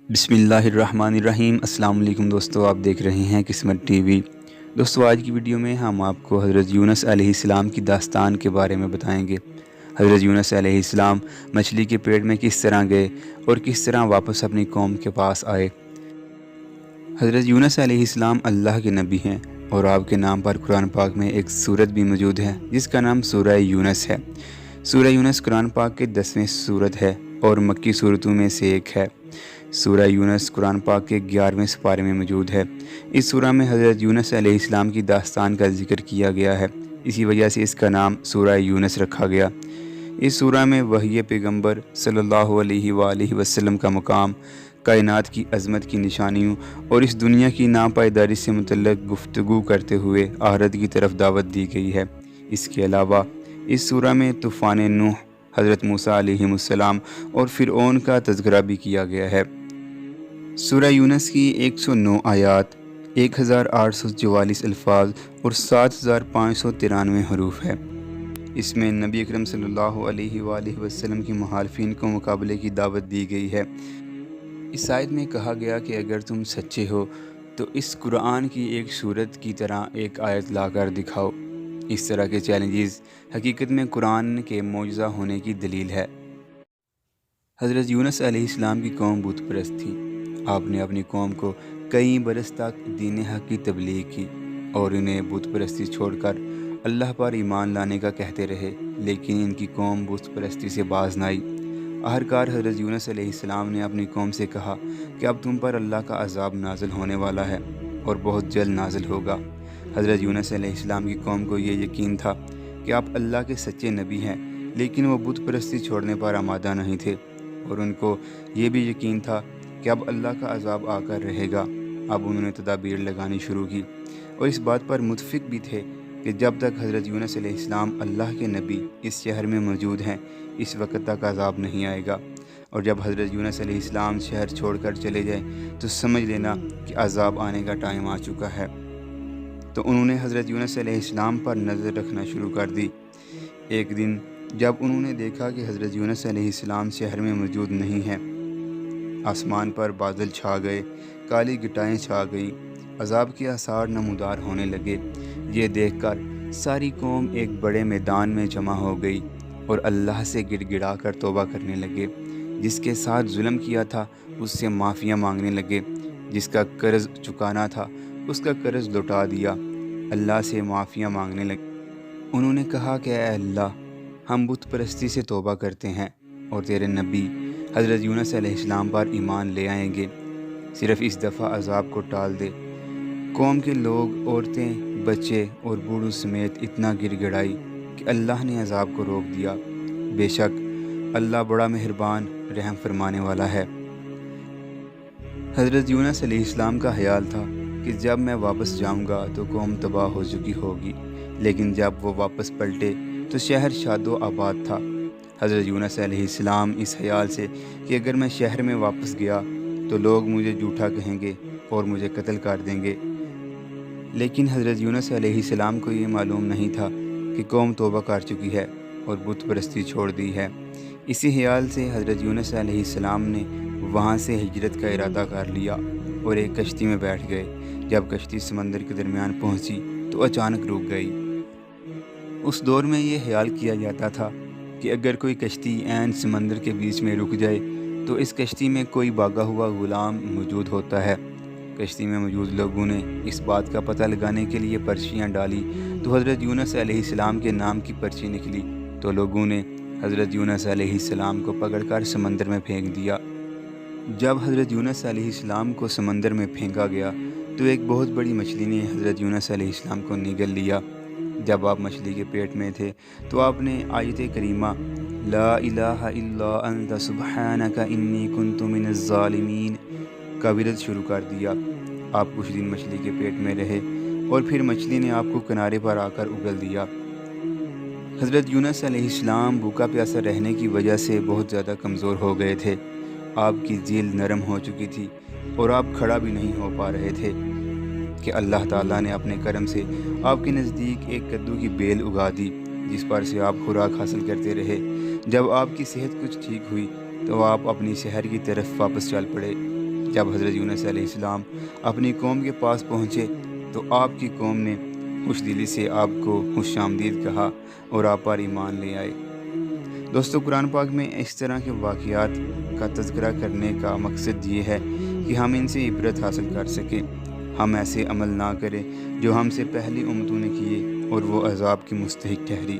بسم اللہ الرحمن الرحیم۔ السلام علیکم دوستو، آپ دیکھ رہے ہیں قسمت ٹی وی۔ دوستو آج کی ویڈیو میں ہم آپ کو حضرت یونس علیہ السلام کی داستان کے بارے میں بتائیں گے۔ حضرت یونس علیہ السلام مچھلی کے پیٹ میں کس طرح گئے اور کس طرح واپس اپنی قوم کے پاس آئے۔ حضرت یونس علیہ السلام اللہ کے نبی ہیں اور آپ کے نام پر قرآن پاک میں ایک سورت بھی موجود ہے جس کا نام سورہ یونس ہے۔ سورہ یونس قرآن پاک کے 10ویں سورت ہے اور مکی سورتوں میں سے ایک ہے۔ سورہ یونس قرآن پاک کے 11ویں سپارے میں موجود ہے۔ اس سورہ میں حضرت یونس علیہ السلام کی داستان کا ذکر کیا گیا ہے، اسی وجہ سے اس کا نام سورہ یونس رکھا گیا۔ اس سورہ میں وحی پیغمبر صلی اللہ علیہ وآلہ وسلم کا مقام، کائنات کی عظمت کی نشانیوں اور اس دنیا کی ناپائیداری سے متعلق گفتگو کرتے ہوئے آخرت کی طرف دعوت دی گئی ہے۔ اس کے علاوہ اس سورہ میں طوفان نوح، حضرت موسیٰ علیہ السلام اور فرعون کا تذکرہ بھی کیا گیا ہے۔ سورہ یونس کی 109 آیات، 1844 الفاظ اور 7593 حروف ہے۔ اس میں نبی اکرم صلی اللہ علیہ وآلہ وسلم کی مخالفین کو مقابلے کی دعوت دی گئی ہے۔ اس آیت میں کہا گیا کہ اگر تم سچے ہو تو اس قرآن کی ایک سورت کی طرح ایک آیت لا کر دکھاؤ۔ اس طرح کے چیلنجز حقیقت میں قرآن کے معجزہ ہونے کی دلیل ہے۔ حضرت یونس علیہ السلام کی قوم بت پرست تھی۔ آپ نے اپنی قوم کو کئی برس تک دین حق کی تبلیغ کی اور انہیں بت پرستی چھوڑ کر اللہ پر ایمان لانے کا کہتے رہے، لیکن ان کی قوم بت پرستی سے باز نہ آئی۔ آخرکار حضرت یونس علیہ السلام نے اپنی قوم سے کہا کہ اب تم پر اللہ کا عذاب نازل ہونے والا ہے اور بہت جلد نازل ہوگا۔ حضرت یونس علیہ السلام کی قوم کو یہ یقین تھا کہ آپ اللہ کے سچے نبی ہیں، لیکن وہ بت پرستی چھوڑنے پر آمادہ نہیں تھے، اور ان کو یہ بھی یقین تھا کہ اب اللہ کا عذاب آ کر رہے گا۔ اب انہوں نے تدابیر لگانی شروع کی اور اس بات پر متفق بھی تھے کہ جب تک حضرت یونس علیہ السلام اللہ کے نبی اس شہر میں موجود ہیں، اس وقت تک عذاب نہیں آئے گا، اور جب حضرت یونس علیہ السلام شہر چھوڑ کر چلے جائیں تو سمجھ لینا کہ عذاب آنے کا ٹائم آ چکا ہے۔ تو انہوں نے حضرت یونس علیہ السلام پر نظر رکھنا شروع کر دی۔ ایک دن جب انہوں نے دیکھا کہ حضرت یونس علیہ السلام شہر میں موجود نہیں ہیں، آسمان پر بادل چھا گئے، کالی گٹائیں چھا گئیں، عذاب کے آثار نمودار ہونے لگے۔ یہ دیکھ کر ساری قوم ایک بڑے میدان میں جمع ہو گئی اور اللہ سے گڑ گڑا کر توبہ کرنے لگے۔ جس کے ساتھ ظلم کیا تھا اس سے معافیاں مانگنے لگے، جس کا قرض چکانا تھا اس کا قرض لوٹا دیا، اللہ سے معافیاں مانگنے لگے۔ انہوں نے کہا کہ اے اللہ، ہم بت پرستی سے توبہ کرتے ہیں اور تیرے نبی حضرت یونس علیہ السلام پر ایمان لے آئیں گے، صرف اس دفعہ عذاب کو ٹال دے۔ قوم کے لوگ، عورتیں، بچے اور بوڑھوں سمیت اتنا گڑ گڑائی کہ اللہ نے عذاب کو روک دیا۔ بے شک اللہ بڑا مہربان رحم فرمانے والا ہے۔ حضرت یونس علیہ السلام کا خیال تھا کہ جب میں واپس جاؤں گا تو قوم تباہ ہو چکی ہوگی، لیکن جب وہ واپس پلٹے تو شہر شاد و آباد تھا۔ حضرت یونس علیہ السلام اس خیال سے کہ اگر میں شہر میں واپس گیا تو لوگ مجھے جھوٹا کہیں گے اور مجھے قتل کر دیں گے، لیکن حضرت یونس علیہ السلام کو یہ معلوم نہیں تھا کہ قوم توبہ کر چکی ہے اور بت پرستی چھوڑ دی ہے۔ اسی خیال سے حضرت یونس علیہ السلام نے وہاں سے ہجرت کا ارادہ کر لیا اور ایک کشتی میں بیٹھ گئے۔ جب کشتی سمندر کے درمیان پہنچی تو اچانک رک گئی۔ اس دور میں یہ خیال کیا جاتا تھا کہ اگر کوئی کشتی عین سمندر کے بیچ میں رک جائے تو اس کشتی میں کوئی بھاگا ہوا غلام موجود ہوتا ہے۔ کشتی میں موجود لوگوں نے اس بات کا پتہ لگانے کے لیے پرچیاں ڈالی تو حضرت یونس علیہ السلام کے نام کی پرچی نکلی، تو لوگوں نے حضرت یونس علیہ السلام کو پکڑ کر سمندر میں پھینک دیا۔ جب حضرت یونس علیہ السلام کو سمندر میں پھینکا گیا تو ایک بہت بڑی مچھلی نے حضرت یونس علیہ السلام کو نگل لیا۔ جب آپ مچھلی کے پیٹ میں تھے تو آپ نے آیت کریمہ لا الہ الا انت سبحانک انی کنت من الظالمین کا ورد شروع کر دیا۔ آپ کچھ دن مچھلی کے پیٹ میں رہے اور پھر مچھلی نے آپ کو کنارے پر آ کر اگل دیا۔ حضرت یونس علیہ السلام بھوکا پیاسا رہنے کی وجہ سے بہت زیادہ کمزور ہو گئے تھے۔ آپ کی جلد نرم ہو چکی تھی اور آپ کھڑا بھی نہیں ہو پا رہے تھے کہ اللہ تعالیٰ نے اپنے کرم سے آپ کے نزدیک ایک کدو کی بیل اگا دی، جس پر سے آپ خوراک حاصل کرتے رہے۔ جب آپ کی صحت کچھ ٹھیک ہوئی تو آپ اپنی شہر کی طرف واپس چل پڑے۔ جب حضرت یونس علیہ السلام اپنی قوم کے پاس پہنچے تو آپ کی قوم نے خوش دلی سے آپ کو خوش آمدید کہا اور آپ پر ایمان لے آئے۔ دوستو، قرآن پاک میں اس طرح کے واقعات کا تذکرہ کرنے کا مقصد یہ ہے کہ ہم ان سے عبرت حاصل کر سکیں۔ ہم ایسے عمل نہ کریں جو ہم سے پہلی امتوں نے کیے اور وہ عذاب کی مستحق ٹھہری۔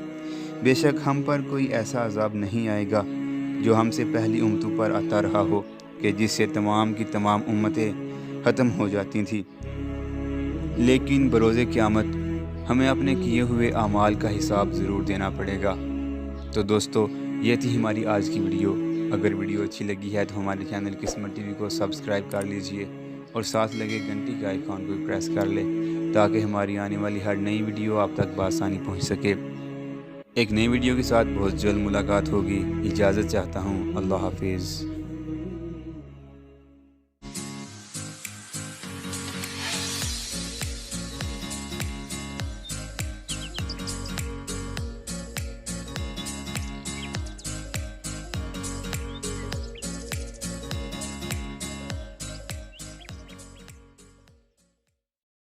بے شک ہم پر کوئی ایسا عذاب نہیں آئے گا جو ہم سے پہلی امتوں پر آتا رہا ہو کہ جس سے تمام کی تمام امتیں ختم ہو جاتی تھیں، لیکن بروز قیامت ہمیں اپنے کیے ہوئے اعمال کا حساب ضرور دینا پڑے گا۔ تو دوستو، یہ تھی ہماری آج کی ویڈیو۔ اگر ویڈیو اچھی لگی ہے تو ہمارے چینل قسمت ٹی وی کو سبسکرائب کر لیجئے اور ساتھ لگے گھنٹی کا آئیکن کو پریس کر لیں تاکہ ہماری آنے والی ہر نئی ویڈیو آپ تک بآسانی پہنچ سکے۔ ایک نئی ویڈیو کے ساتھ بہت جلد ملاقات ہوگی۔ اجازت چاہتا ہوں۔ اللہ حافظ۔